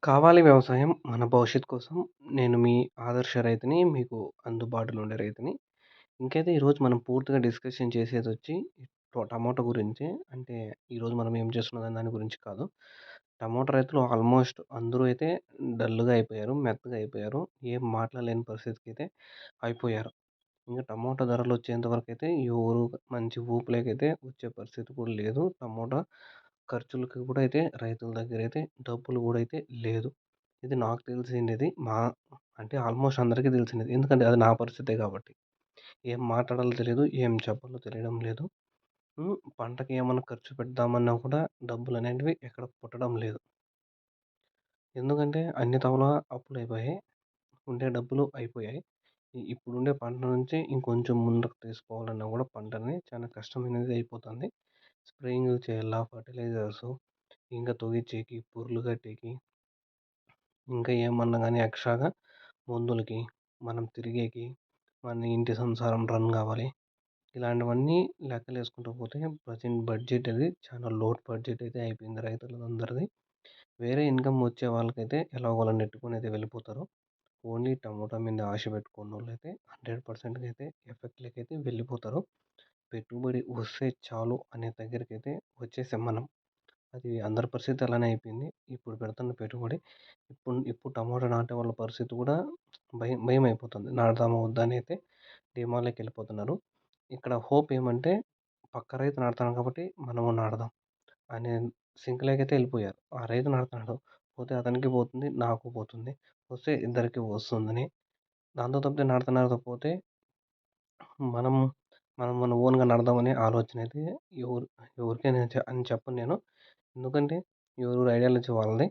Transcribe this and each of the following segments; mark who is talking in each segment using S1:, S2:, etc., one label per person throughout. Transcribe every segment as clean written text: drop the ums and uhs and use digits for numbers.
S1: కావాలి వ్యవసాయం మన భవిష్యత్తు కోసం. నేను మీ ఆదర్శ రైతుని, మీకు అందుబాటులో ఉండే రైతుని. ఇంకైతే ఈరోజు మనం పూర్తిగా డిస్కషన్ చేసేదొచ్చి టమాటో గురించి. అంటే ఈరోజు మనం ఏం చేస్తున్నాం దాని గురించి కాదు. టమాటో రైతులు ఆల్మోస్ట్ అందరూ అయితే డల్‌గా అయిపోయారు. మెత్తగా అయిపోయారు. ఏం మాట్లాడలేని పరిస్థితికైతే అయిపోయారు. ఇంక టమోటా ధరలొచ్చేంత వరకైతే ఎవరు మంచి ఊపులోకైతే వచ్చే పరిస్థితి కూడా లేదు. టమోటా ఖర్చులకి కూడా అయితే రైతుల దగ్గరైతే డబ్బులు కూడా అయితే లేదు. ఇది నాకు తెలిసిండిది. అంటే ఆల్మోస్ట్ అందరికీ తెలిసిందే. ఎందుకంటే అది నా పరిస్థితే కాబట్టి. ఏం మాట్లాడాలో తెలీదు. ఏం చెప్పాలో తెలియడం లేదు. పంటకి ఏమన్నా ఖర్చు పెడదామన్నా కూడా డబ్బులనేటివి ఎక్కడ పుట్టడం లేదు. ఎందుకంటే అన్ని తవలా అప్పులయిపోయాయి. ఉండే డబ్బులు అయిపోయాయి. ఇప్పుడుండే పంట నుంచి ఇంకొంచెం ముందుకు తీసుకోవాలన్నా కూడా పంటని చాలా కష్టమైనది అయిపోతుంది. స్ప్రేయింగులు చేయాలా, ఫర్టిలైజర్సు, ఇంకా తొగిచ్చేకి, పురులు కట్టేకి, ఇంకా ఏమన్నా గానీ ఎక్స్‌ట్రాగా మందులకి, మనం తిరిగేకి, మన ఇంటి సంసారం రన్ కావాలి. ఇలాంటివన్నీ లెక్కలేసుకుంటూ పోతే ప్రెజెంట్ బడ్జెట్ అది చాలా లోడ్ బడ్జెట్ అయితే అయిపోయింది రైతులందరిది. వేరే ఇన్‌కమ్ వచ్చే వాళ్ళకైతే ఎలాగోలా నెట్టుకొని అయితే వెళ్ళిపోతారు. ఓన్లీ టమోటా మీద ఆశ పెట్టుకున్నోళ్ళైతే 100% అయితే ఎఫెక్ట్‌లోకైతే వెళ్ళిపోతారు. పెట్టుబడి వస్తే చాలు అనే దగ్గరికైతే వచ్చేసాం మనం. అది అందరి పరిస్థితి అలానే అయిపోయింది. ఇప్పుడు పెడుతున్న పెట్టుబడి ఇప్పుడు టమోటా నాటే వాళ్ళ పరిస్థితి కూడా భయమైపోతుంది. నాటుదామా వద్దా అని అయితే ధీమాలోకెళ్ళిపోతున్నారు. ఇక్కడ హోప్ ఏమంటే పక్క రైతు నాటుతున్నాడు కాబట్టి మనము నాటుదాం అనే సింక్‌లోకైతే వెళ్ళిపోయారు. ఆ రైతు నాటుతున్నాడు. పోతే అతనికి పోతుంది. నాకు పోతుంది. వస్తే ఇద్దరికి వస్తుందని. దాంతో తప్పితే నాటుతా పోతే మనం మనం మన ఓన్‌గా నడదామనే ఆలోచన అయితే ఎవరు ఎవరికైనా అని చెప్పను నేను. ఎందుకంటే ఎవరి ఐడియాలజీ వాళ్ళది.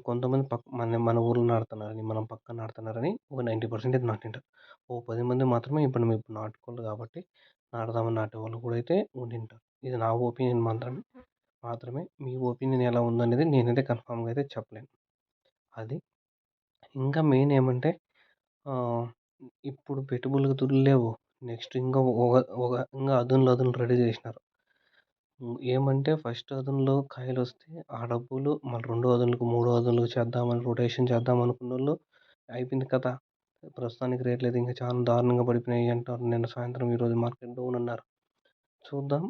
S1: కొంతమంది మన మన ఊర్లో నాటుతున్నారని, మనం పక్కన నాటుతున్నారని ఒక 90% అయితే నాటింటారు. ఓ 10 మంది మాత్రమే ఇప్పుడు నాటుకోవాలి కాబట్టి నాటుదామని నాటేవాళ్ళు కూడా అయితే ఉండింటారు. ఇది నా ఒపీనియన్ మాత్రమే. మీ ఒపీనియన్ ఎలా ఉందనేది నేనైతే కన్ఫర్మ్‌గా అయితే చెప్పలేను. అది. ఇంకా మెయిన్ ఏమంటే ఆహ్, ఇప్పుడు పెట్టుబడులకు లేవు. నెక్స్ట్ ఇంకా ఒక ఒక ఇంగా అదునులు రెడీ జేసినారు. ఏమంటే ఫస్ట్ అదునులో కాయలొస్తే ఆ డబ్బులు మళ్ళీ రెండో అదునులకు, మూడో అదునులకు చేద్దామని రొటేషన్ చేద్దాం అనుకున్నోళ్ళు అయిపోయింది కథ. ప్రస్తుతానికి రేట్లయితే ఇంకా చాలా దారుణంగా పడిపోయినాయి అంటారు. నిన్న సాయంత్రం ఈరోజు మార్కెట్ డౌన్ అన్నారు. చూద్దాం.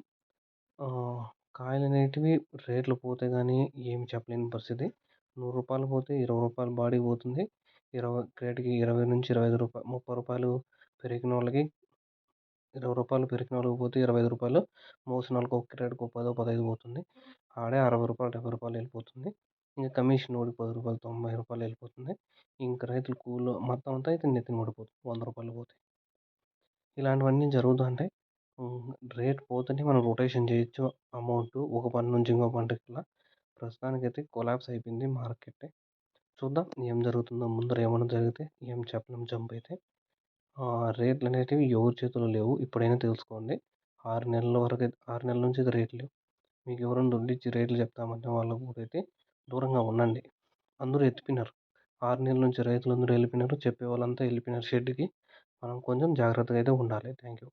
S1: ఆహ్, కాయలనేటివి రేట్లు పోతే గాని ఏమి చెప్పలేని పరిస్థితి. రూ. 100 పోతే రూ. 20 బాడీకి పోతుంది. క్రేట్‌కి 20-25 రూపాయలు, రూ. 30 పెరిగినోళ్ళకి రూ. 20 పెరిగినోళ్ళకి పోతే రూ. 25 మోసినోళ్ళకి ఒక క్రేట్‌కి ఒక 10, 15 పోతుంది. ఆడే రూ. 60, రూ. 70 వెళ్ళిపోతుంది. ఇంక కమిషన్ ఓడికి రూ. 10, రూ. 90 వెళ్ళిపోతుంది. ఇంక రైతులు కూలో మొత్తం అంతా అయితే నెత్తిన పడిపోతుంది. రూ. 100 పోతే. ఇలాంటివన్నీ జరుగుతుంటాయి. హ్మ్. రేట్ పోతేనే మనం రొటేషన్ చేయొచ్చు అమౌంటు. ఒక పంట నుంచి ఇంకో పంటకిలా. ప్రస్తుతానికైతే కొలాప్స్ అయిపోయింది మార్కెట్. చూద్దాం ఏం జరుగుతుందో ముందర ఏమన్నా జరిగితే ఏం చెప్పలేం జంప్ అయితే. రేట్లనేటివి ఎవరి చేతుల్లో లేవు. ఇప్పుడైనా తెలుసుకోండి. 6 నెలల నుంచి అయితే రేట్లు లేవు. మీకు ఎవరైనా దుడ్డిచ్చి రేట్లు చెప్తామంటే వాళ్ళకి కూడా అయితే దూరంగా ఉండండి. అందరూ ఎత్తిపోయినారు. 6 నెలల నుంచి రైతులందరూ వెళ్ళిపోయినారు. చెప్పేవాళ్ళంతా వెళ్ళిపోయినారు షెడ్‌కి. మనం కొంచెం జాగ్రత్తగా అయితే ఉండాలి. Thank you.